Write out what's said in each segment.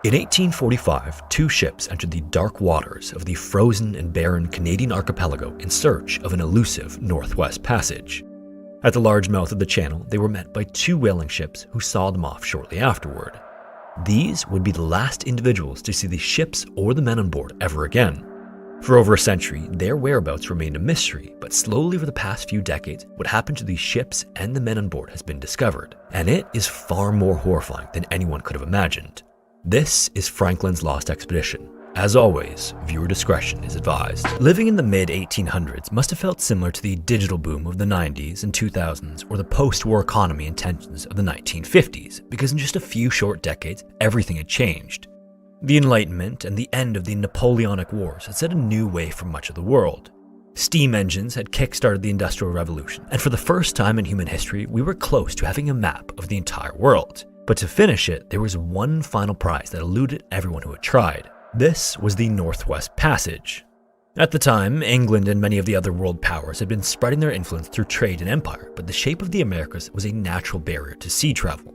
In 1845, two ships entered the dark waters of the frozen and barren Canadian archipelago in search of an elusive northwest passage. At the large mouth of the channel, they were met by two whaling ships who saw them off shortly afterward. These would be the last individuals to see the ships or the men on board ever again. For over a century, their whereabouts remained a mystery, but slowly over the past few decades, what happened to these ships and the men on board has been discovered, and it is far more horrifying than anyone could have imagined. This is Franklin's Lost Expedition. As always, viewer discretion is advised. Living in the mid-1800s must have felt similar to the digital boom of the 90s and 2000s or the post-war economy and tensions of the 1950s, because in just a few short decades, everything had changed. The Enlightenment and the end of the Napoleonic Wars had set a new way for much of the world. Steam engines had kick-started the Industrial Revolution, and for the first time in human history, we were close to having a map of the entire world. But to finish it, there was one final prize that eluded everyone who had tried. This was the Northwest Passage. At the time, England and many of the other world powers had been spreading their influence through trade and empire, but the shape of the Americas was a natural barrier to sea travel.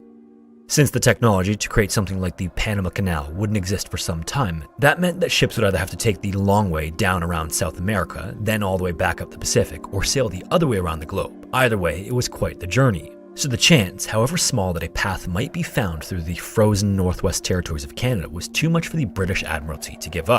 Since the technology to create something like the Panama Canal wouldn't exist for some time, that meant that ships would either have to take the long way down around South America, then all the way back up the Pacific, or sail the other way around the globe. Either way, it was quite the journey. So the chance, however small, that a path might be found through the frozen northwest territories of Canada was too much for the British Admiralty to give up.